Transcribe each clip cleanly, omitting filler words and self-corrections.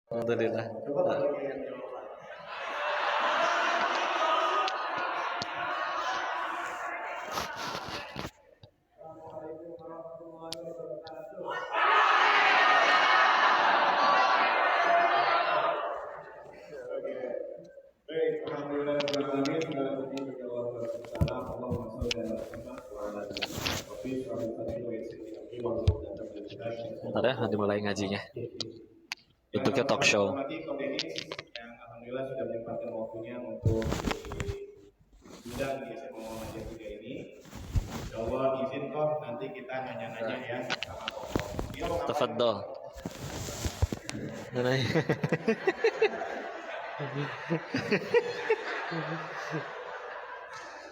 Alhamdulillah. Coba kalau yang jawab. Assalamualaikum warahmatullahi wabarakatuh. Baik, alhamdulillah segala puji bagi Allah Subhanahu Allahumma shalli ala Muhammad wa ala ali Muhammad. Rabbi shrah li sadri wa yassir li amri wahlul 'uqdatam min lisani Bentar ya, dimulai ngajinya. Yang Bentuknya talk show. hormati Kodenis yang alhamdulillah sudah menyempatkan waktunya untuk diundang di SMA Muhammadiyah 3 ini. Insya Allah izin kok nanti kita nanya-nanya ya sama Koko. Tafadhol.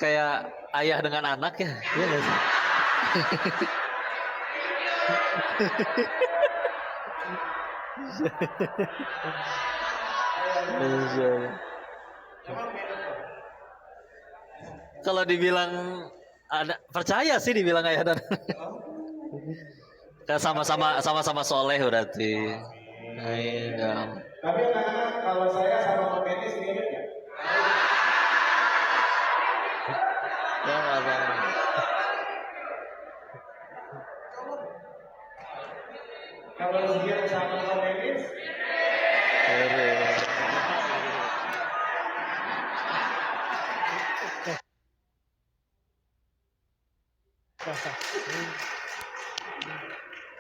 Kayak ayah dengan anak ya, iya nggak sih? Insya Allah. Kalau dibilang ada percaya sih dibilang ayah dan kan sama-sama soleh berarti. Iya. Tapi anak-anak kalau saya sama Kodenis mirip ya? Ya nggak. Kalau dia sama Kodenis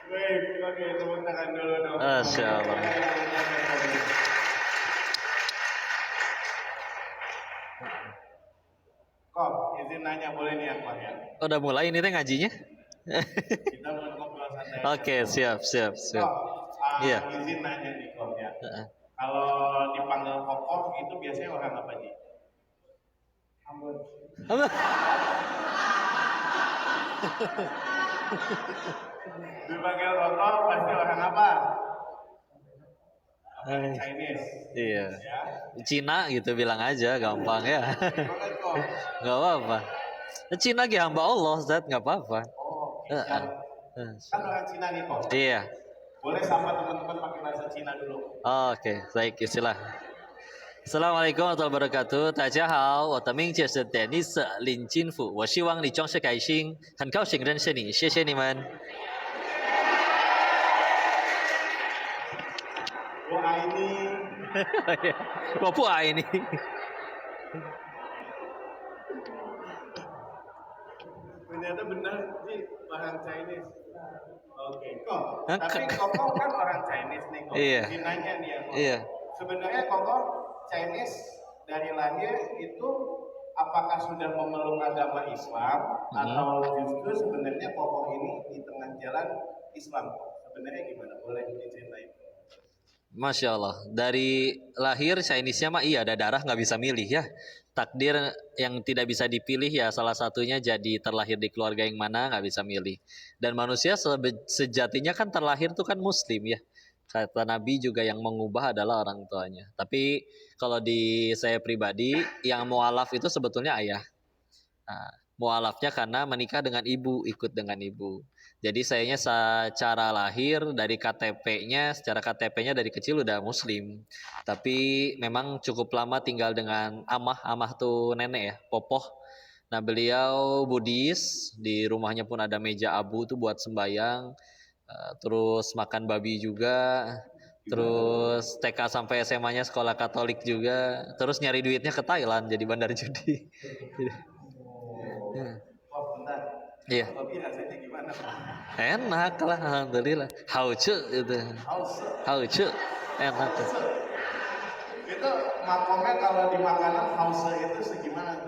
baik, oke, tepuk tangan dulu dong. Masya Allah. Kok, izin nanya boleh nih Akbar ya? Udah mulai ini teh ngajinya? Kita mau ngobrol santai. Oke, siap. Kok, Iya. izin nanya nih Kok ya. Kalau dipanggil Kokoh itu biasanya orang apa sih? Ambon. Dipanggil Kokoh pasti orang apa? Chinese. Iya. Ya. Cina gitu bilang aja, gampang ya. Gimana Kok? Nggak apa-apa. Cina ge hamba Allah, Zat nggak apa-apa. Oh, siap. Kan orang Cina nih Kok. Iya. Boleh sama teman-teman pakai bahasa Cina dulu. Oke, baik istilah. Assalamualaikum warahmatullahi wabarakatuh. 大家好，我的名字是 Dennis 林金福，我希望你总是开心，很高兴认识你，谢谢你们。Doa ini 我不爱你。 ternyata benar sih orang Chinese. Oke, Kok. Hah? Tapi Koko kan orang Chinese nih Kok. Iya. Izin nanya nih ya Kok. Iya. Sebenarnya Koko Chinese dari lahir itu apakah sudah memeluk agama Islam atau justru sebenarnya Koko ini di tengah jalan Islam? Sebenarnya gimana? Boleh diceritain? Masya Allah, dari lahir Chinese-nya mah iya ada darah nggak bisa milih ya. Takdir yang tidak bisa dipilih ya salah satunya jadi terlahir di keluarga yang mana nggak bisa milih. Dan manusia sejatinya kan terlahir tuh kan Muslim ya. Kata Nabi juga yang mengubah adalah orang tuanya. Tapi kalau di saya pribadi yang mualaf itu sebetulnya ayah. Nah, mualafnya karena menikah dengan ibu, ikut dengan ibu. Jadi sayanya secara lahir dari KTP-nya, secara KTP-nya dari kecil udah muslim. Tapi memang cukup lama tinggal dengan amah tuh nenek ya, popoh. Nah beliau Buddhis, di rumahnya pun ada meja abu tuh buat sembayang. Terus makan babi juga. Terus TK sampai SMA-nya sekolah Katolik juga. Terus nyari duitnya ke Thailand jadi bandar judi. Oh, bentar. Iya. Babi rasanya gimana? Enak lah, alhamdulillah. Hauce itu. Hauce enak. Itu makomnya kalau di makanan hause itu segimana?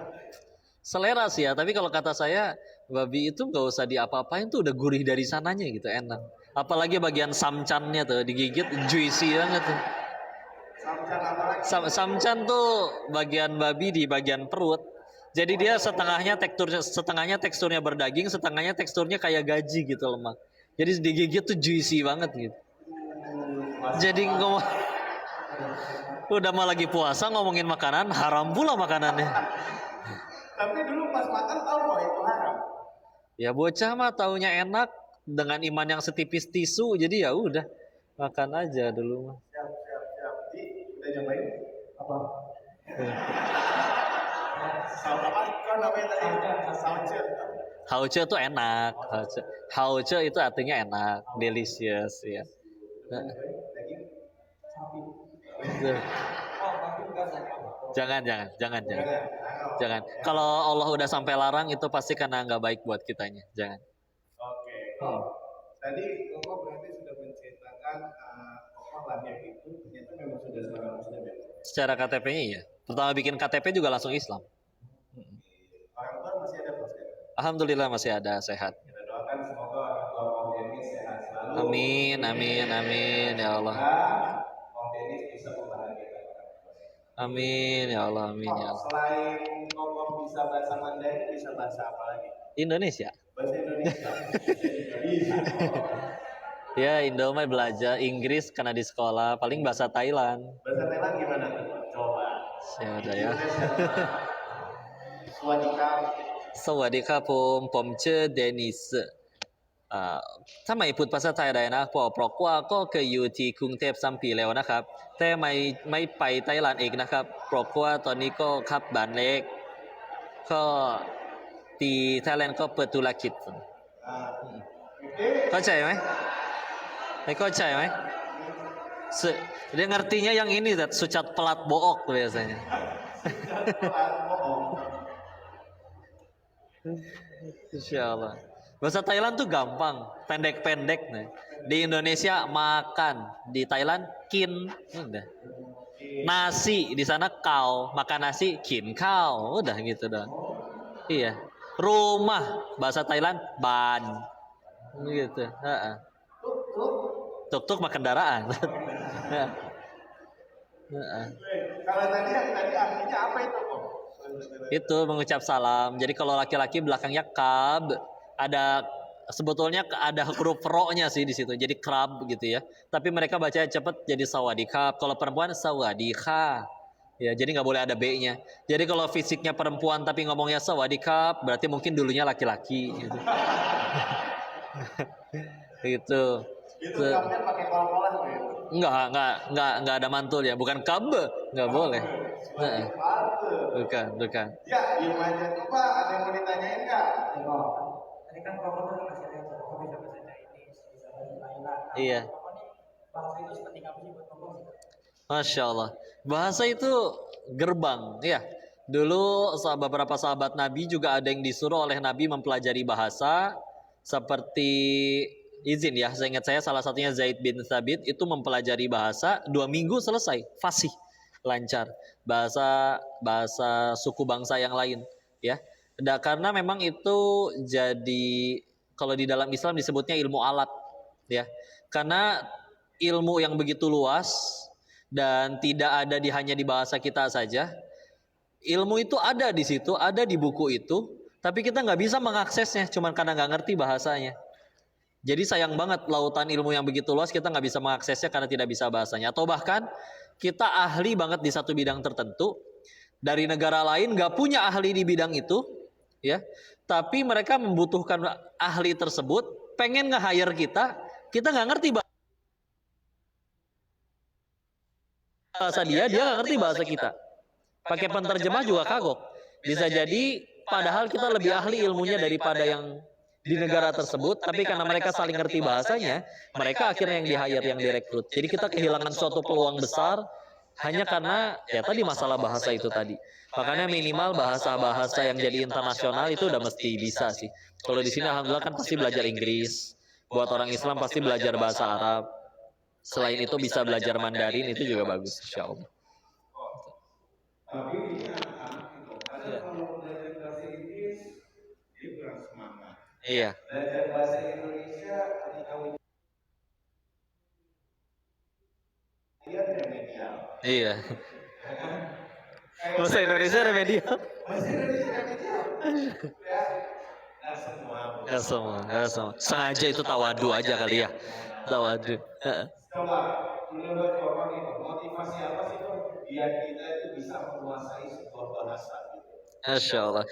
Selera sih ya, tapi kalau kata saya babi itu nggak usah diapa-apain tuh udah gurih dari sananya gitu, enak. Apalagi bagian samcannya tuh digigit juicy banget tuh. Samcan apa lagi? Samcan tuh bagian babi di bagian perut. Jadi dia setengahnya teksturnya berdaging, setengahnya teksturnya kayak gaji gitu lemak. Jadi digigit tuh juicy banget gitu. Jadi ngomong udah mau lagi puasa ngomongin makanan, haram pula makanannya. Tapi dulu pas makan tahu bahwa itu haram. Ya bocah mah taunya enak dengan iman yang setipis tisu, jadi ya udah makan aja dulu mah. Siap. Udah nyobain? Apa? Apa kan namanya tadi? Sauce. Hauce tuh enak. Hauce itu artinya enak, delicious ya. Daging sapi. Jangan. Jangan. Kalau Allah udah sampai larang itu pasti karena nggak baik buat kitanya. Jangan. Oke. Tadi Koko berarti sudah menceritakan Koko lahir itu ternyata memang sudah seorang Muslim ya. Secara KTP-nya ya. Pertama bikin KTP juga langsung Islam. Orang tua masih ada Bos? Alhamdulillah masih ada sehat. Kita doakan semoga orang tua Om Dennis sehat selalu. Amin ya Allah. Om Dennis bisa membahagiakan orang tua. Amin ya Allah, amin ya Allah. Selain Koko bisa bahasa Mandarin, bisa bahasa apa lagi? Indonesia. Bahasa Indonesia. Ya, Indo mah belajar Inggris karena di sekolah, paling bahasa Thailand. Bahasa Thailand gimana tuh? Coba. Ya udah ya. Swadika. สวัสดีครับผมชื่อเดนิสถ้าไม่พูดภาษาไทยได้นะเพราะว่าก็เคยอยู่ที่กรุงเทพ3 ปีแล้วนะครับแต่ไม่ไปไต้หวันเองนะครับเพราะว่าตอนนี้ก็ขับบ้านเล็กก็ที่ไทยแลนด์ก็เปิดธุรกิจเข้าใจไหมไม่เข้าใจไหมdia ngertinya yang ini sucat pelat book biasanya Insya Allah. Bahasa Thailand tuh gampang, pendek-pendek nih. Di Indonesia makan, di Thailand kin, udah. Nasi di sana kau, makan nasi kin kau, udah gitu dah. Iya. Rumah bahasa Thailand ban, gitu. Tuk-tuk mah kendaraan. Kalau tadi artinya apa itu kok? Itu mengucap salam. Jadi kalau laki-laki belakangnya kab, ada sebetulnya ada huruf ro-nya sih di situ. Jadi krab gitu ya. Tapi mereka baca cepet jadi sawadikab. Kalau perempuan sawadikha. Ya, jadi nggak boleh ada B-nya. Jadi kalau fisiknya perempuan tapi ngomongnya sawadikab, berarti mungkin dulunya laki-laki gitu. Gitu. Itu kabnya pakai kol-kolan tuh ya? Enggak ada mantul ya. Bukan kab, nggak boleh. Bukan. Ya, gimana tuh Pak? Ada yang mau ditanyain nggak? Tadi kan Koko tuh ngasih lihat Koko bisa bahasa Chinese, bisa bahasa Thailand. Iya. Koko nih bahasa itu seperti apa sih buat Koko? Masya Allah. Bahasa itu gerbang, ya. Dulu beberapa sahabat Nabi juga ada yang disuruh oleh Nabi mempelajari bahasa seperti izin ya. Saya ingat salah satunya Zaid bin Thabit itu mempelajari bahasa 2 minggu selesai, fasih, lancar. Bahasa suku bangsa yang lain, ya. Karena memang itu jadi kalau di dalam Islam disebutnya ilmu alat, ya. Karena ilmu yang begitu luas dan tidak ada hanya di bahasa kita saja. Ilmu itu ada di situ, ada di buku itu, tapi kita nggak bisa mengaksesnya, cuman karena nggak ngerti bahasanya. Jadi sayang banget lautan ilmu yang begitu luas kita nggak bisa mengaksesnya karena tidak bisa bahasanya. Atau bahkan kita ahli banget di satu bidang tertentu, dari negara lain nggak punya ahli di bidang itu, ya. Tapi mereka membutuhkan ahli tersebut, pengen nge-hire kita nggak ngerti bahasa dia nggak ngerti bahasa kita. Pakai penterjemah juga kagok. Bisa jadi padahal kita lebih ahli ilmunya daripada yang di negara tersebut, tapi karena mereka saling ngerti bahasanya, mereka akhirnya yang di-hire, yang direkrut. Jadi kita kehilangan suatu peluang besar hanya karena ya tadi masalah bahasa itu tadi. Makanya minimal bahasa-bahasa yang jadi internasional itu udah mesti bisa sih. Kalau di sini alhamdulillah kan pasti belajar Inggris. Buat orang Islam pasti belajar bahasa Arab. Selain itu bisa belajar Mandarin, itu juga bagus insyaallah. Tapi ini anak-anak itu, karena kalau belajar bahasa Inggris dia kurang semangat. Iya. Belajar bahasa Indonesia ketika dia remedial. Iya. Bahasa Indonesia remedial. Bahasa Indonesia remedial. Ya, nggak semua. Sengaja itu tawadu aja kali ya. Tawadu. Coba menurut Bapak itu motivasi apa sih tuh biar kita itu bisa menguasai sebuah bahasa gitu? Masya Allah.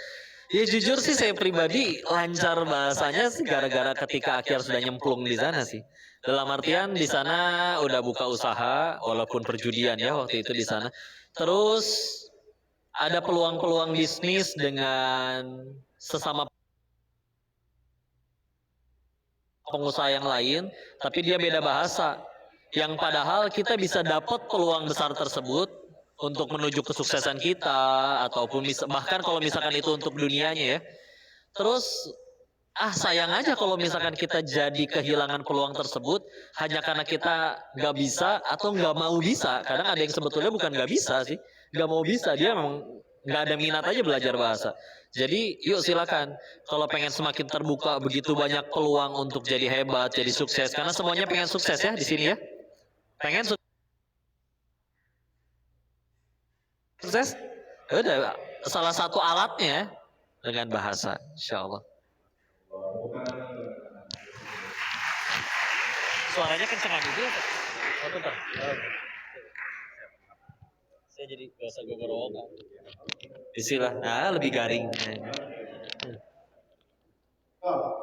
Ya jujur sih saya pribadi lancar bahasanya sih gara-gara ketika akhir sudah nyemplung di sana sih. Dalam artian di sana udah buka usaha, walaupun perjudian ya waktu itu di sana. Terus ada peluang-peluang bisnis dengan sesama pengusaha yang lain, tapi dia beda bahasa. Yang padahal kita bisa dapat peluang besar tersebut untuk menuju kesuksesan kita, ataupun bahkan kalau misalkan itu untuk dunianya ya. Terus sayang aja kalau misalkan kita jadi kehilangan peluang tersebut hanya karena kita nggak bisa atau nggak mau bisa. Kadang ada yang sebetulnya bukan nggak bisa sih, nggak mau bisa, dia memang nggak ada minat aja belajar bahasa. Jadi yuk silakan, kalau pengen semakin terbuka begitu banyak peluang untuk jadi hebat, jadi sukses, karena semuanya pengen sukses ya di sini ya, pengen sukses. Ya udah, salah satu alatnya dengan bahasa, insya Allah. Suaranya kencengan itu ya, Pak? Saya jadi bahasa gogorogan. Istilah, lebih garing.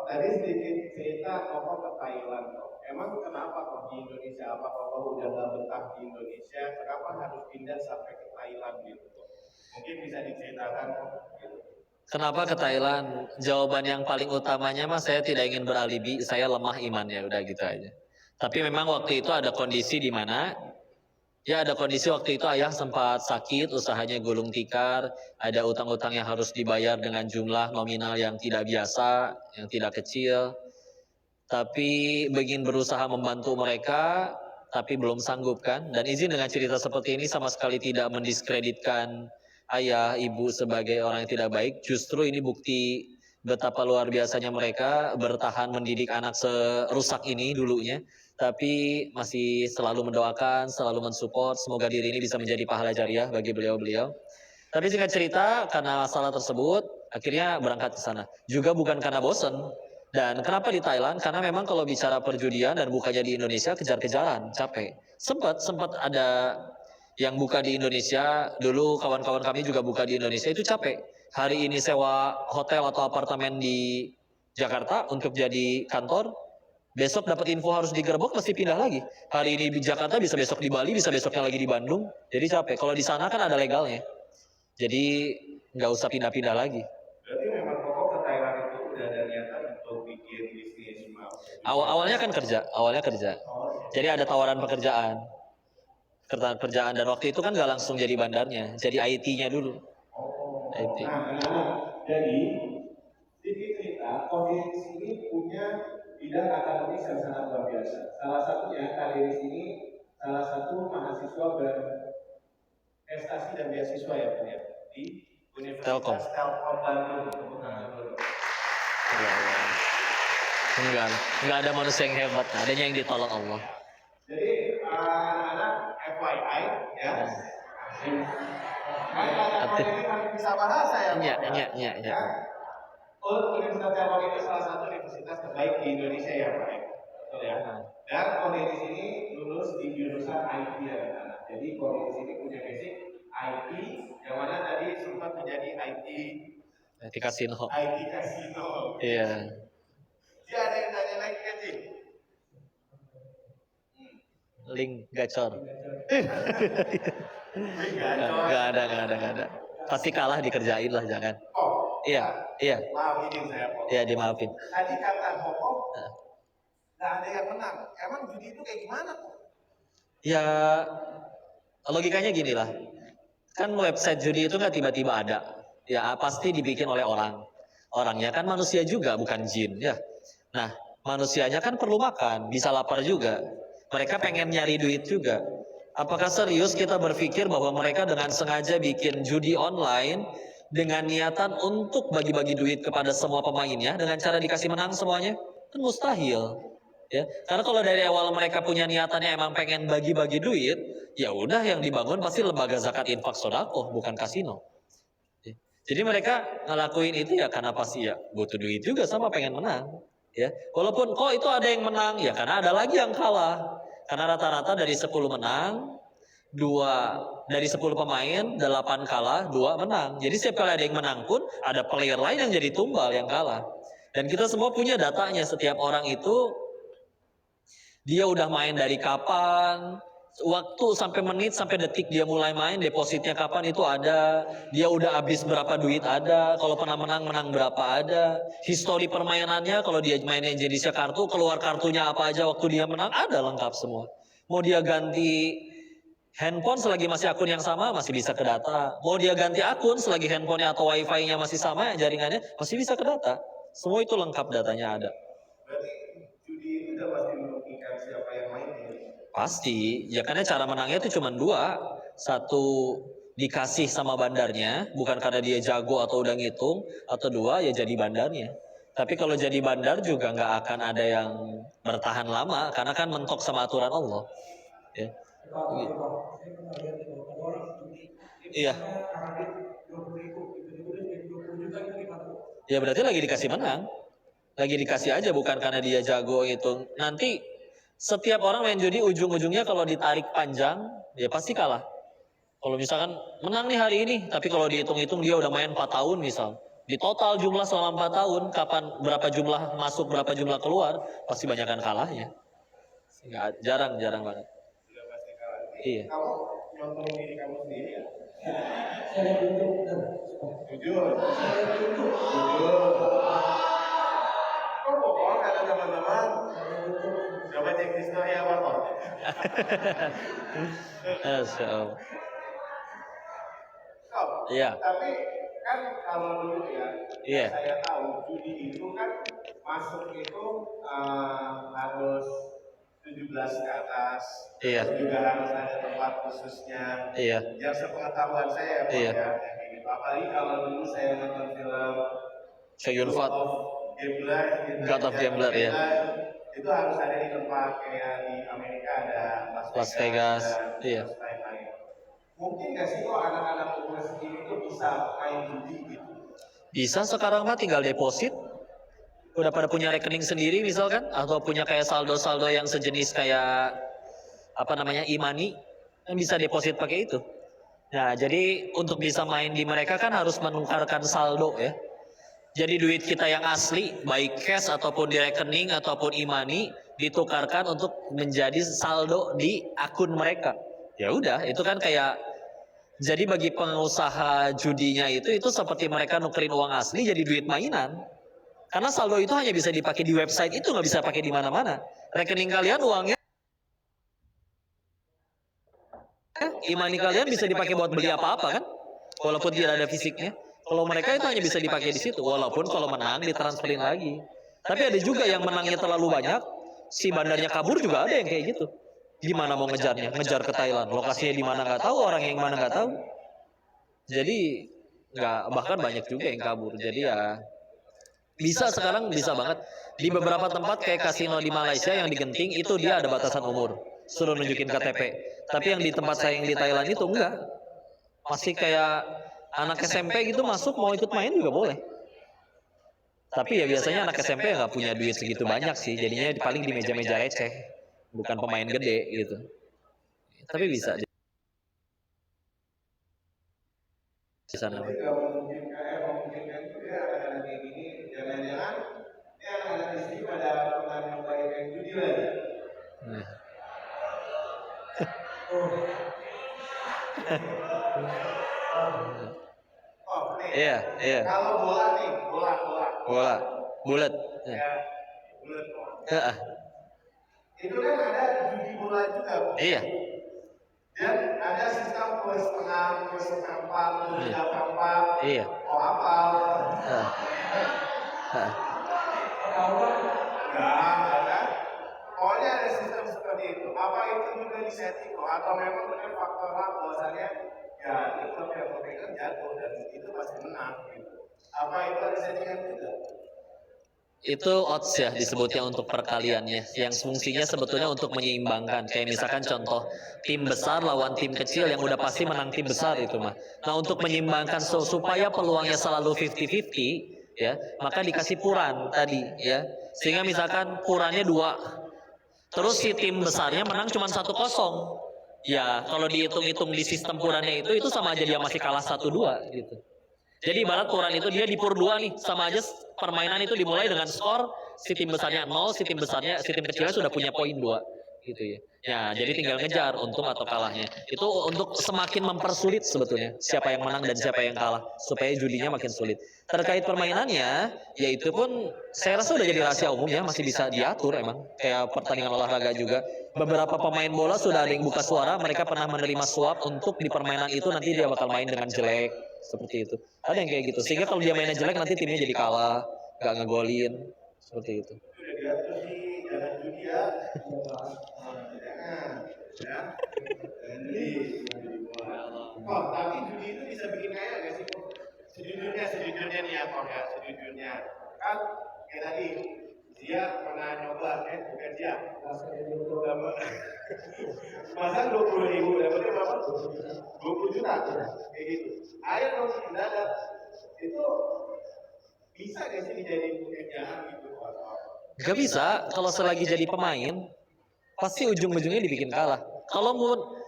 Tadi sedikit cerita Koko ke Thailand. Emang kenapa kok di Indonesia? Apa Koko udah gak betah di Indonesia? Kenapa harus pindah sampai ke Thailand gitu? Mungkin bisa diceritakan gitu. Kenapa ke Thailand? Jawaban yang paling utamanya mas, saya tidak ingin beralibi, saya lemah imannya, udah gitu aja. Tapi memang waktu itu ada kondisi di mana, ada kondisi waktu itu ayah sempat sakit, usahanya gulung tikar, ada utang-utang yang harus dibayar dengan jumlah nominal yang tidak biasa, yang tidak kecil. Tapi ingin berusaha membantu mereka, tapi belum sanggup kan. Dan izin dengan cerita seperti ini sama sekali tidak mendiskreditkan ayah, ibu sebagai orang yang tidak baik. Justru ini bukti betapa luar biasanya mereka bertahan mendidik anak serusak ini dulunya. Tapi masih selalu mendoakan, selalu mensupport. Semoga diri ini bisa menjadi pahala jariah bagi beliau-beliau. Tapi singkat cerita, karena masalah tersebut, akhirnya berangkat ke sana. Juga bukan karena bosen. Dan kenapa di Thailand? Karena memang kalau bicara perjudian dan bukanya di Indonesia, kejar-kejaran, capek. Sempat ada yang buka di Indonesia, dulu kawan-kawan kami juga buka di Indonesia, itu capek. Hari ini sewa hotel atau apartemen di Jakarta untuk jadi kantor, besok dapat info harus digerebek, mesti pindah lagi. Hari ini di Jakarta, bisa besok di Bali, bisa besoknya lagi di Bandung. Jadi capek. Kalau di sana kan ada legalnya. Jadi nggak usah pindah-pindah lagi. Berarti memang Koko ke Thailand itu udah ada niatan untuk bikin bisnis Awalnya kan kerja. Jadi ada tawaran pekerjaan dan waktu itu kan nggak langsung jadi bandarnya, jadi IT-nya dulu. IT. Jadi sedikit cerita, Kodiris ini punya bidang akademis yang sangat luar biasa. Salah satunya Kodiris ini salah satu mahasiswa berprestasi dan beasiswa ya Pak ya, di Universitas Telkom Bandung. Enggak ada manusia yang hebat, adanya yang ditolong Allah. Jadi anak-anak FYI ya. Kan ini harus bisa bahasa ya. Iya. Universitas Telkom itu salah satu universitas terbaik di Indonesia ya Pak. Betul ya. Dan Kodiris ini lulus di jurusan IT ya. Jadi Kodiris ini punya basic IT, yang mana tadi sempat menjadi IT kasino. IT kasino. Iya. Dia ada yang tanya lagi kan sih? Link gacor. Gak ada. Pasti kalah dikerjain lah, jangan. Iya. Maafin saya Kok. Iya, dimaafin. Tadi kata Koko, nggak ada yang menang. Emang judi itu kayak gimana kok? Ya, logikanya gini lah. Kan website judi itu nggak tiba-tiba ada. Ya, pasti dibikin oleh orang. Orangnya kan manusia juga, bukan jin ya. Nah, manusianya kan perlu makan, bisa lapar juga. Mereka pengen nyari duit juga. Apakah serius kita berpikir bahwa mereka dengan sengaja bikin judi online dengan niatan untuk bagi-bagi duit kepada semua pemainnya dengan cara dikasih menang semuanya? Kan mustahil. Ya, karena kalau dari awal mereka punya niatannya emang pengen bagi-bagi duit, ya udah yang dibangun pasti lembaga zakat infak sodako, bukan kasino. Jadi mereka ngelakuin itu ya karena pasti ya butuh duit juga sama pengen menang. Ya, walaupun kok itu ada yang menang, ya karena ada lagi yang kalah. Karena rata-rata dari 10 menang, 2 dari 10 pemain, 8 kalah, 2 menang. Jadi setiap kali ada yang menang pun ada player lain yang jadi tumbal yang kalah. Dan kita semua punya datanya, setiap orang itu Dia udah main dari kapan, waktu sampai menit sampai detik dia mulai main, depositnya kapan itu ada, dia udah habis berapa duit ada, kalau pernah menang berapa ada, histori permainannya kalau dia mainnya jenisnya kartu, keluar kartunya apa aja waktu dia menang ada lengkap semua. Mau dia ganti handphone selagi masih akun yang sama masih bisa ke data. Mau dia ganti akun selagi handphonenya atau wifi-nya masih sama jaringannya masih bisa ke data. Semua itu lengkap datanya ada. Berarti judi itu udah pasti merugikan siapa yang main ya? Pasti, ya karena cara menangnya itu cuma dua. Satu dikasih sama bandarnya, bukan karena dia jago atau udah ngitung. Atau dua ya jadi bandarnya. Tapi kalau jadi bandar juga nggak akan ada yang bertahan lama, karena kan mentok sama aturan Allah. Ya. Saya pernah lihat itu ada orang judi. Iya. Harga 20.000, itu jadi 20 juta itu gimana? Ya berarti lagi dikasih menang. Lagi dikasih aja bukan karena dia jago itu. Nanti setiap orang main judi ujung-ujungnya kalau ditarik panjang, dia pasti kalah. Kalau misalkan menang nih hari ini, tapi kalau dihitung-hitung dia udah main 4 tahun misal. Di total jumlah selama 4 tahun, kapan berapa jumlah masuk, berapa jumlah keluar, pasti banyakan kalahnya. Jarang banget. Sudah pasti kalah. Iya. Kamu nyontoh diri kamu sendiri ya? Saya tunjuk dan Jujur. saya tunjuk. Jujur. Kok bohong kata teman-teman? Saya tunjuk. Coba cek histori apa kok? Masya Allah. Kok? Iya. Tapi kan kalau dulu ya, Iya. saya tahu judi itu kan masuk itu harus 17 ke atas. Iya. Juga harus ada tempat khususnya. Iya. Yang sepengetahuan saya Pak, Iya. ya, yang kayak gitu. Apalagi kalau dulu saya nonton film Shoyun Fat. Gambler, gitu, God of Gambler, ya. Itu harus ada di tempat kayak di Amerika ada Las Vegas, dan iya. lain-lain. Mungkin nggak sih kok anak-anak umur segini itu bisa main judi gitu? Bisa sekarang mah tinggal deposit. Udah pada punya rekening sendiri misalkan, atau punya kayak saldo-saldo yang sejenis kayak apa namanya e-money, kan bisa deposit pakai itu. Nah, jadi untuk bisa main di mereka kan harus menukarkan saldo ya. Jadi duit kita yang asli, baik cash ataupun di rekening ataupun e-money, ditukarkan untuk menjadi saldo di akun mereka. Ya udah, itu kan kayak jadi bagi pengusaha judinya itu seperti mereka nukerin uang asli jadi duit mainan. Karena saldo itu hanya bisa dipakai di website itu, nggak bisa pakai di mana-mana. Rekening kalian uangnya, e-money kalian bisa dipakai buat beli apa-apa kan? Walaupun tidak ada fisiknya. Kalau mereka itu hanya bisa dipakai di situ. Walaupun kalau menang ditransferin lagi. Tapi ada juga yang menangnya terlalu banyak, si bandarnya kabur juga ada yang kayak gitu. Gimana mau ngejarnya? Ngejar ke Thailand. Lokasinya di mana nggak tahu, orang yang mana nggak tahu. Jadi nggak, bahkan banyak juga yang kabur. Jadi ya bisa, sekarang bisa banget. Di beberapa tempat kayak kasino di Malaysia yang di Genting itu dia ada batasan umur, suruh nunjukin KTP. Tapi yang di tempat saya yang di Thailand itu enggak. Masih kayak anak SMP gitu masuk mau ikut main juga boleh. Tapi ya biasanya anak SMP nggak punya duit segitu banyak sih, jadinya paling di meja-meja receh, bukan pemain gede gitu. Tapi bisa di sana. Tapi nggak memungkinkan itu ya anak-anak kayak gini, jangan-jangan ini anak-anak di sini pada pernah nyobain main judi lagi. Nah. Oh, nih. Iya, iya. Kalau bola nih, bola. Bola, bulat. Ya, bulat. Heeh. Itu kan ada judi bola juga. Bu. Iya. Dan ada sistem plus tengah, plus empat, plus empat. Iya. Oh apa? Heeh. Heeh. Enggak kan? Pokoknya ada sistem seperti itu. Apa itu juga disetting kok? Atau memang benar faktor bahwasannya ya ini klub yang memegang jago dan itu pasti menang gitu. Apa itu ada settingan juga? Itu odds ya disebutnya untuk perkaliannya, yang fungsinya sebetulnya untuk menyeimbangkan. Kayak misalkan contoh tim besar lawan tim kecil yang udah pasti menang tim besar itu mah. Nah untuk menyeimbangkan supaya peluangnya selalu 50-50 ya, maka dikasih puran tadi ya. Sehingga misalkan purannya 2, terus si tim besarnya menang cuma 1-0. Ya kalau dihitung-hitung di sistem purannya itu sama aja dia masih kalah 1-2 gitu. Jadi ibarat puran itu dia di pur 2 nih, sama aja permainan itu dimulai dengan skor si tim besarnya 0, si tim kecilnya sudah punya poin 2. gitu ya. Ya, jadi tinggal ngejar untung atau kalahnya. Itu untuk semakin mempersulit sebetulnya siapa yang menang dan siapa yang kalah supaya judinya makin sulit. Terkait permainannya, ya itu pun saya rasa udah jadi rahasia umum ya, masih bisa diatur emang. Kayak pertandingan olahraga juga. Beberapa pemain bola sudah ada yang buka suara, mereka pernah menerima suap untuk di permainan itu nanti dia bakal main dengan jelek, seperti itu. Ada yang kayak gitu. Sehingga kalau dia mainnya jelek nanti timnya jadi kalah, nggak ngegolin, seperti itu. Udah diatur sih, jangan judi ya. Jangan, ya. Jadi, oh, tapi judi itu bisa bikin kaya nggak sih? Sejujurnya nih ya, Kok ya, sejujurnya. Kan, kayak tadi, dia pernah nyoba, bukan dia. Pasang 20.000, dapetnya berapa? 20 juta, kayak gitu. Ayo dong, mendadak. Itu bisa nggak sih dijadiin pekerjaan gitu? Gak bisa, kalau selagi jadi pemain, pasti ujung-ujungnya dibikin kalah. Kalau mau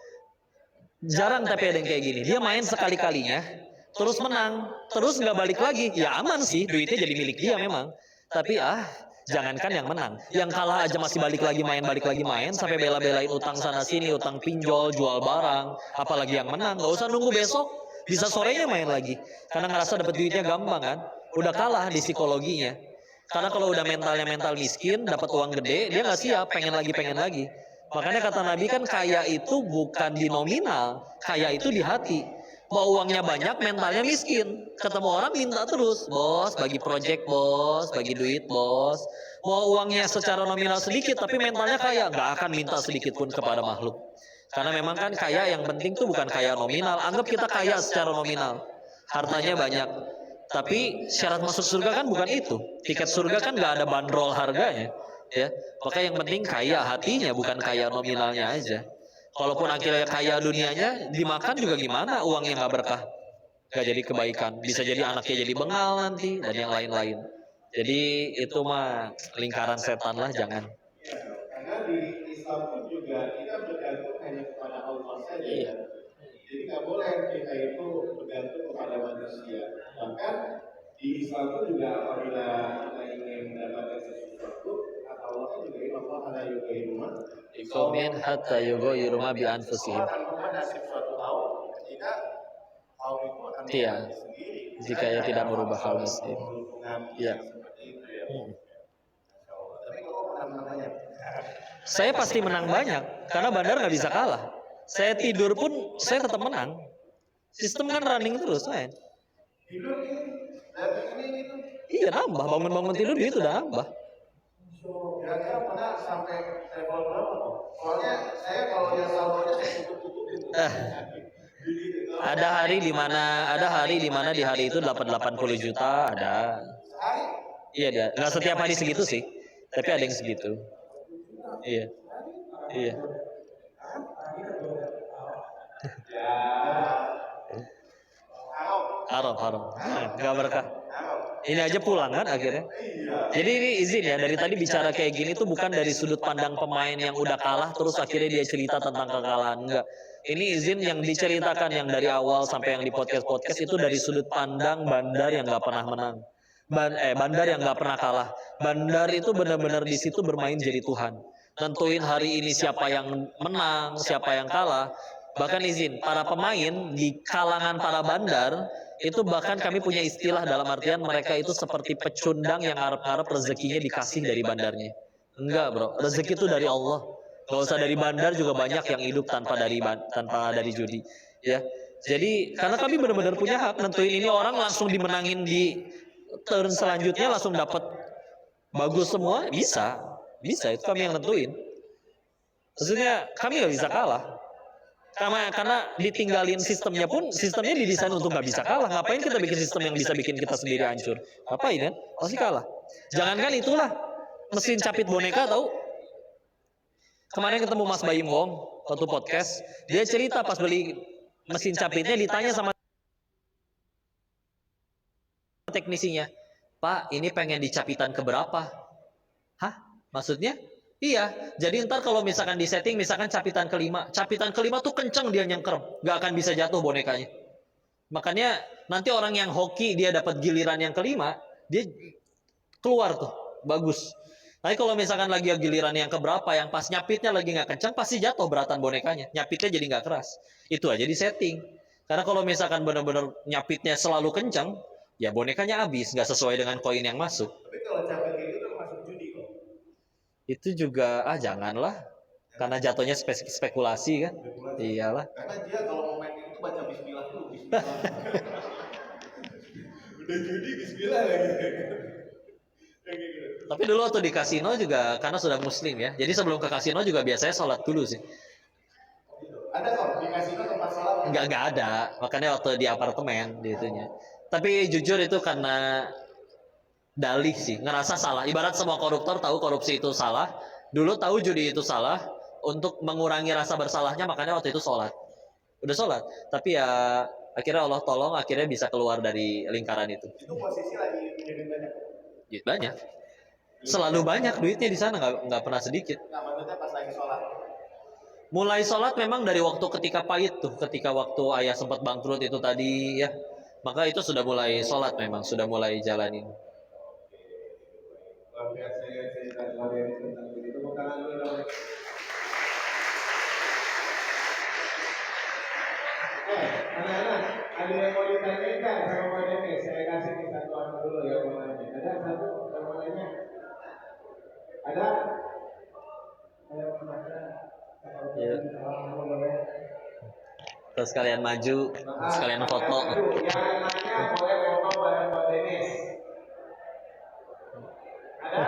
jarang tapi ada yang kayak gini, dia main sekali-kalinya, terus menang, terus nggak balik lagi, ya aman sih, duitnya jadi milik dia memang. Tapi jangankan yang menang, yang kalah aja masih balik lagi main, sampai bela-belain utang sana sini, utang pinjol, jual barang, apalagi yang menang, nggak usah nunggu besok, bisa sorenya main lagi, karena ngerasa dapet duitnya gampang kan, udah kalah di psikologinya. Karena kalau udah mentalnya mental miskin, dapat uang gede, dia nggak siap, pengen lagi. Makanya kata Nabi kan kaya itu bukan di nominal, kaya itu di hati. Mau uangnya banyak, mentalnya miskin. Ketemu orang minta terus, bos, bagi project bos, bagi duit bos. Mau uangnya secara nominal sedikit, tapi mentalnya kaya, nggak akan minta sedikit pun kepada makhluk. Karena memang kan kaya yang penting tuh bukan kaya nominal. Anggap kita kaya secara nominal, hartanya banyak. Tapi syarat masuk surga kan bukan itu. Tiket surga kan nggak ada bandrol harganya, ya. Maka yang penting kaya hatinya, bukan kaya nominalnya aja. Kalaupun akhirnya kaya dunianya, dimakan juga gimana? Uangnya nggak berkah, nggak jadi kebaikan. Bisa jadi anaknya jadi bengal nanti dan yang lain-lain. Jadi itu mah lingkaran setan lah, jangan. Karena di Islam pun juga kita bergantung hanya kepada Allah saja. Iya. Jadi nggak boleh kita itu bergantung kepada manusia. Bahkan di Islam pun juga apabila kita ingin mendapatkan sesuatu, kata Allah kan juga Allah ala yugairuma. Ikomin hatta yughayyiru ma bi anfusihim. Allah akan mengubah nasib suatu kaum jika kaum itu akan Iya. mengubah sendiri. Jika ia tidak merubah kaum muslim. Iya. Seperti itu ya. Tapi kok pernah menanya? Saya pasti menang banyak, karena Bandar nggak bisa kalah. Saya tidur pun saya tetap menang. Sistem kan running terus, man. Hidup ini dari ini itu Iya, nambah, bangun-bangun tidur dia itu udah nambah. kira-kira pernah sampai level berapa kok? Soalnya saya kalau yang saldonya saya tutup-tutupin. Ada hari di mana di hari itu dapat 80 juta, ada. Sehari Iya, dia nggak setiap hari segitu sih, tapi ada yang segitu. Iya, iya. ya Haram, nggak berkah. Ini aja pulang kan akhirnya. Jadi ini izin ya, dari tadi bicara kayak gini tuh bukan dari sudut pandang pemain yang udah kalah terus akhirnya dia cerita tentang kekalahan, enggak. Ini izin yang diceritakan yang dari awal sampai yang di podcast itu dari sudut pandang Bandar yang nggak pernah menang. Bandar yang nggak pernah kalah. Bandar itu benar-benar di situ bermain jadi Tuhan. Nentuin hari ini siapa yang menang, siapa yang kalah. Bahkan izin, para pemain di kalangan para bandar, itu bahkan kami punya istilah dalam artian mereka itu seperti pecundang yang harap-harap rezekinya dikasih dari bandarnya. Enggak bro, rezeki itu dari Allah. Gak usah dari bandar juga banyak yang hidup tanpa dari judi. Ya, jadi karena kami benar-benar punya hak nentuin ini orang langsung dimenangin di turn selanjutnya langsung dapat bagus semua, bisa itu kami yang nentuin. Maksudnya kami nggak bisa kalah. Karena ditinggalin sistemnya pun, sistemnya didesain untuk nggak bisa kalah. Ngapain kita bikin sistem yang bisa bikin kita sendiri hancur? Ngapain kan? Pasti kalah. Jangankan itulah, mesin capit boneka tahu? Kemarin ketemu Mas Bayim Wong, waktu podcast, dia cerita pas beli mesin capitnya ditanya sama teknisinya, Pak, ini pengen dicapitan keberapa? Hah? Maksudnya? Iya, jadi ntar kalau misalkan di setting, misalkan capitan kelima tuh kenceng dia nyengker, nggak akan bisa jatuh bonekanya. Makanya nanti orang yang hoki dia dapat giliran yang kelima, dia keluar tuh, bagus. Tapi kalau misalkan lagi giliran yang keberapa, yang pas nyapitnya lagi nggak kencang, pasti jatuh beratan bonekanya. Nyapitnya jadi nggak keras. Itu aja di setting. Karena kalau misalkan benar-benar nyapitnya selalu kencang, ya bonekanya habis, nggak sesuai dengan koin yang masuk. Tapi kalau capek kayak gitu masuk judi kok. Itu juga, janganlah. Karena jatuhnya spekulasi kan. Spekulasi. Iyalah. Karena dia kalau mau main itu baca bismillah dulu, bismillah. Udah judi bismillah lagi. Kayak gitu. Tapi dulu waktu di kasino juga, karena sudah muslim ya. Jadi sebelum ke kasino juga biasanya sholat dulu sih. Ada kok di kasino tempat sholat? Nggak ada. Makanya waktu di apartemen di itunya. Tapi jujur itu karena dalih sih, ngerasa salah. Ibarat semua koruptor tahu korupsi itu salah. Dulu tahu judi itu salah. Untuk mengurangi rasa bersalahnya, makanya waktu itu sholat. Udah sholat. Tapi ya akhirnya Allah tolong, akhirnya bisa keluar dari lingkaran itu. Itu posisi lagi jadi banyak. Ya, banyak. Selalu banyak duitnya di sana, nggak pernah sedikit. Nah, maksudnya pas lagi sholat. Mulai sholat memang dari waktu ketika pahit tuh, ketika waktu ayah sempat bangkrut itu tadi ya, maka itu sudah mulai sholat memang, sudah mulai jalanin. Luar biasa ya cerita kalian tentang ini. Tepuk tangan dulu dong. Anak-anak, ada yang mau ditanyakan sama Pak Dennis? Saya kasih nih satu anak dulu ya mau nanya. Ada satu yang mau nanya? Ada? Ya. Terus kalian maju, sekalian foto. Yang nanya boleh foto bareng Pak Dennis. Ada?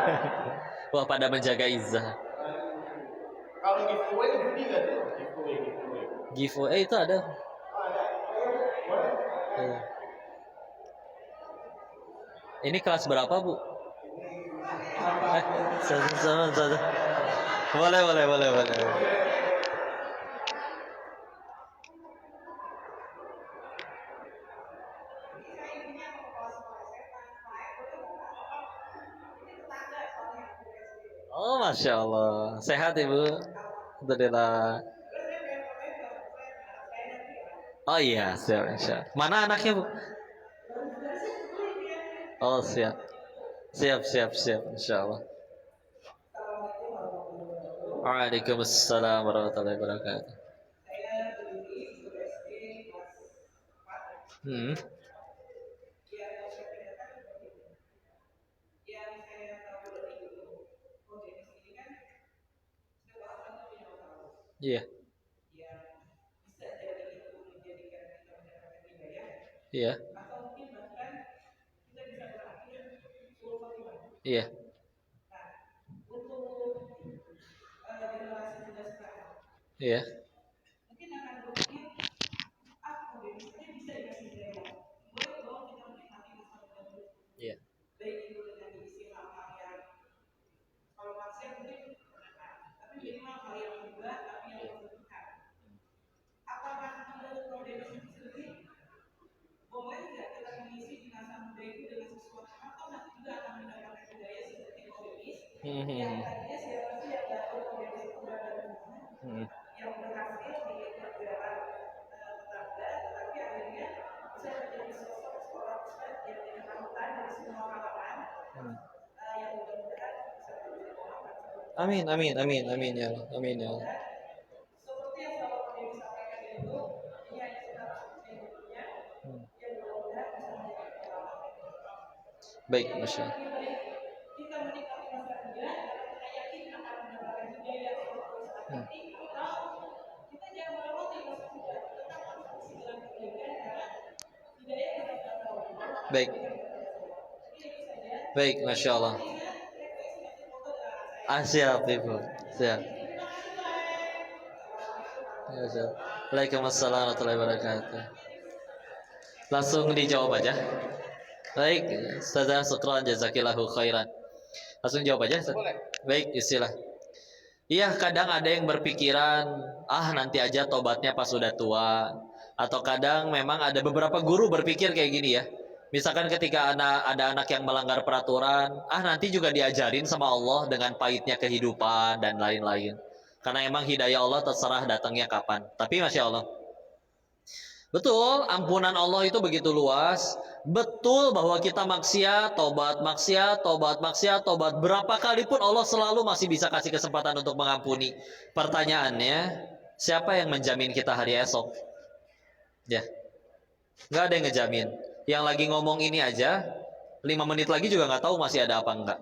Wah, pada menjaga izah. Kalau giveaway judi nggak tuh? Giveaway. Giveaway itu ada. Oh, ada. Boleh? Iya. Ini kelas berapa, Bu? Sama. Boleh. Oh, Masya Allah. Sehat, Ibu? Alhamdulillah. Oh iya, siap. Mana anaknya, Bu? Oh, siap. Siap. Insya Allah. Waalaikumsalam warahmatullahi wabarakatuh. Iya. Iya. Iya. Iya. Iya. Amin ya Allah. Amin ya Allah. Baik, Masya Allah. Baik, Masya Allah. Siap, Ibu. Siap. Waalaikumsalam warahmatullahi wabarakatuh. Langsung dijawab aja. Baik, Ustazah syukran jazakillahu khairan. Langsung jawab aja, Ustaz. Baik, istilah. Iya, kadang ada yang berpikiran, nanti aja tobatnya pas sudah tua. Atau kadang memang ada beberapa guru berpikir kayak gini ya. Misalkan ketika ada anak yang melanggar peraturan, nanti juga diajarin sama Allah dengan pahitnya kehidupan dan lain-lain. Karena emang hidayah Allah terserah datangnya kapan. Tapi Masya Allah, Betul, ampunan Allah itu begitu luas. Betul bahwa kita maksiat, tobat, maksiat, tobat, maksiat, tobat. Berapa kali pun Allah selalu masih bisa kasih kesempatan untuk mengampuni. Pertanyaannya, siapa yang menjamin kita hari esok? Ya, nggak ada yang ngejamin. Yang lagi ngomong ini aja, 5 menit lagi juga nggak tahu masih ada apa enggak.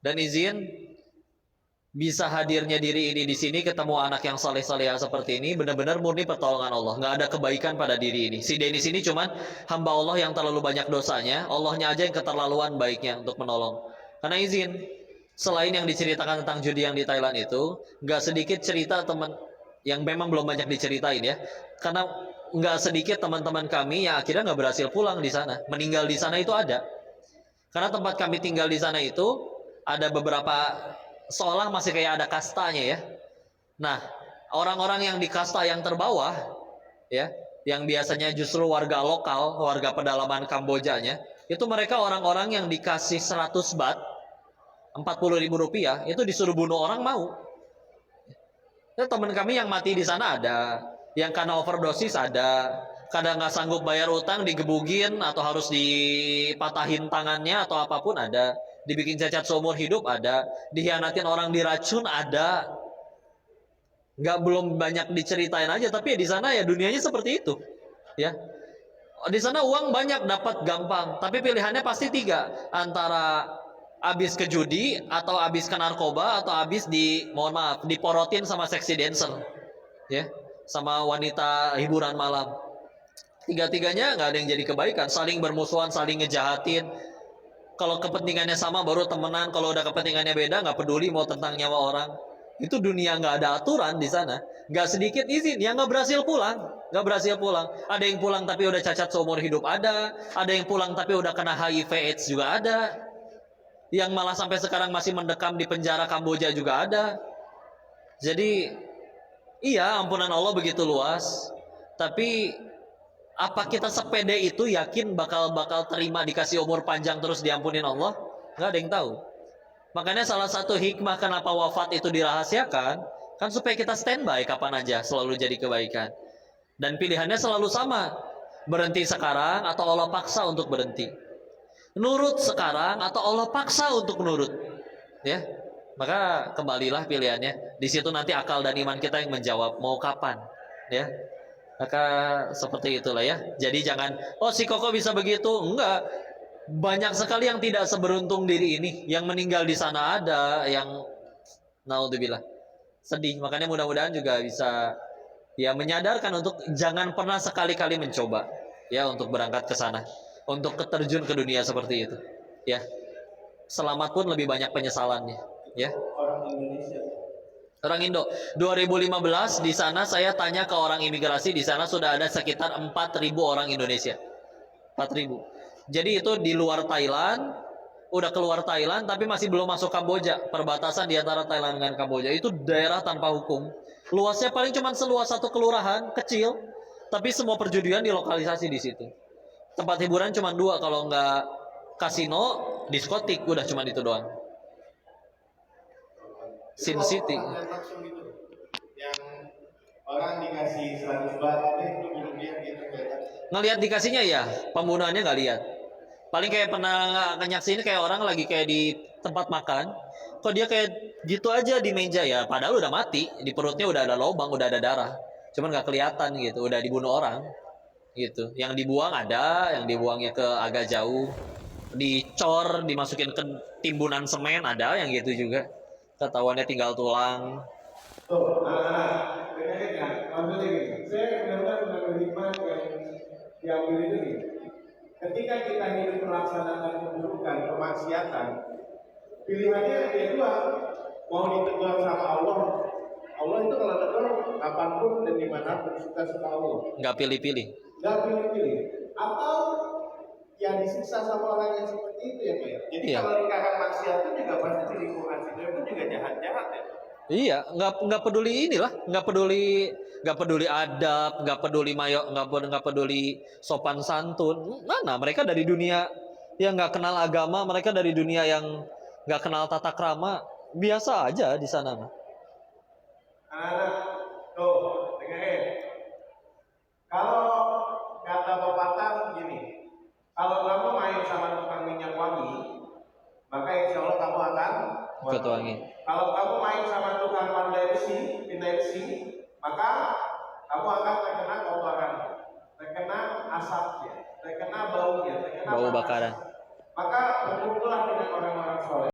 Dan izin, bisa hadirnya diri ini di sini ketemu anak yang saleh-saleh seperti ini benar-benar murni pertolongan Allah. Nggak ada kebaikan pada diri ini. Si Denis ini cuman hamba Allah yang terlalu banyak dosanya. Allahnya aja yang keterlaluan baiknya untuk menolong. Karena izin, selain yang diceritakan tentang judi yang di Thailand itu, nggak sedikit cerita teman yang memang belum banyak diceritain ya. Karena nggak sedikit teman-teman kami yang akhirnya nggak berhasil pulang di sana, meninggal di sana itu ada. Karena tempat kami tinggal di sana itu ada beberapa, seolah masih kayak ada kastanya ya. Nah, orang-orang yang di kasta yang terbawah ya, yang biasanya justru warga lokal, warga pedalaman Kambojanya, itu mereka orang-orang yang dikasih 100 baht, 40.000 rupiah, itu disuruh bunuh orang mau. Ya, teman kami yang mati di sana ada, yang karena overdosis ada, kadang nggak sanggup bayar utang digebugin atau harus dipatahin tangannya atau apapun ada, dibikin cacat seumur hidup ada, dihianatin orang diracun ada. Nggak belum banyak diceritain aja, tapi ya di sana ya dunianya seperti itu, ya. Di sana uang banyak dapat gampang, tapi pilihannya pasti tiga, antara habis ke judi atau habis ke narkoba atau habis mohon maaf diporotin sama sexy dancer, ya, sama wanita hiburan malam. Tiga-tiganya nggak ada yang jadi kebaikan, saling bermusuhan, saling ngejahatin. Kalau kepentingannya sama baru temenan, kalau udah kepentingannya beda nggak peduli mau tentang nyawa orang. Itu dunia, nggak ada aturan di sana. Nggak sedikit izin yang nggak berhasil pulang, nggak berhasil pulang. Ada yang pulang tapi udah cacat seumur hidup ada yang pulang tapi udah kena HIV/AIDS juga ada. Yang malah sampai sekarang masih mendekam di penjara Kamboja juga ada. Jadi iya, ampunan Allah begitu luas. Tapi apa kita sepede itu yakin bakal terima dikasih umur panjang terus diampunin Allah? Nggak ada yang tahu. Makanya salah satu hikmah kenapa wafat itu dirahasiakan, kan supaya kita standby kapan aja selalu jadi kebaikan. Dan pilihannya selalu sama. Berhenti sekarang atau Allah paksa untuk berhenti. Nurut sekarang atau Allah paksa untuk nurut. Ya. Maka kembalilah pilihannya. Di situ nanti akal dan iman kita yang menjawab mau kapan, ya. Maka seperti itulah ya. Jadi jangan, oh si Koko bisa begitu. Enggak. Banyak sekali yang tidak seberuntung diri ini. Yang meninggal di sana ada, yang naudzubillah. Sedih. Makanya mudah-mudahan juga bisa ya menyadarkan untuk jangan pernah sekali-kali mencoba ya untuk berangkat ke sana. Untuk keterjun ke dunia seperti itu. Ya. Selamat pun lebih banyak penyesalannya, ya. Orang Indonesia. Orang Indo. 2015 di sana saya tanya ke orang imigrasi, di sana sudah ada sekitar 4.000 orang Indonesia. 4.000. Jadi itu di luar Thailand, udah keluar Thailand tapi masih belum masuk Kamboja. Perbatasan di antara Thailand dengan Kamboja itu daerah tanpa hukum. Luasnya paling cuma seluas satu kelurahan kecil, tapi semua perjudian dilokalisasi di situ. Tempat hiburan cuma dua, kalau nggak kasino, diskotik, udah cuma itu doang. Sin City. Langsung gitu. Yang orang dikasih 100 baht, itu bunuh dia gitu kayak. Ngelihat dikasihnya ya, pembunuhannya nggak lihat. Paling kayak pernah nyaksiin kayak orang lagi kayak di tempat makan, kok dia kayak gitu aja di meja ya, padahal udah mati, di perutnya udah ada lubang, udah ada darah, cuman nggak kelihatan gitu, udah dibunuh orang, gitu. Yang dibuang ada, yang dibuangnya ke agak jauh, dicor, dimasukin ke timbunan semen ada, yang gitu juga. Ketahuannya tinggal tulang. Tuh, anak-anak, dengerin ya, ambil ini. Saya benar-benar mengambil hikmah yang diambil itu nih. Ketika kita hidup melaksanakan keburukan, kemaksiatan, pilihannya ada dua. Mau ditegur sama Allah. Allah itu kalau tegur, kapanpun dan dimanapun suka-suka Allah. Nggak pilih-pilih. Nggak pilih-pilih. Atau ya disiksa sama orang yang seperti itu ya Pak ya. Jadi Iya. kalau dikatakan maksiat itu juga pasti di lingkungan situ itu juga jahat-jahat ya. Iya, nggak peduli inilah, nggak peduli adab, nggak peduli nggak peduli sopan santun. Mana mereka dari dunia yang nggak kenal agama, mereka dari dunia yang nggak kenal tata krama, biasa aja di sana. Anak, tuh, dengerin. Kalau Ikut wangi. Kalau kamu main sama tukang pandai besi, maka kamu akan terkena kotoran, terkena asapnya, terkena baunya, terkena Bau panasnya. bakaran. Maka berkumpullah dengan orang-orang soleh.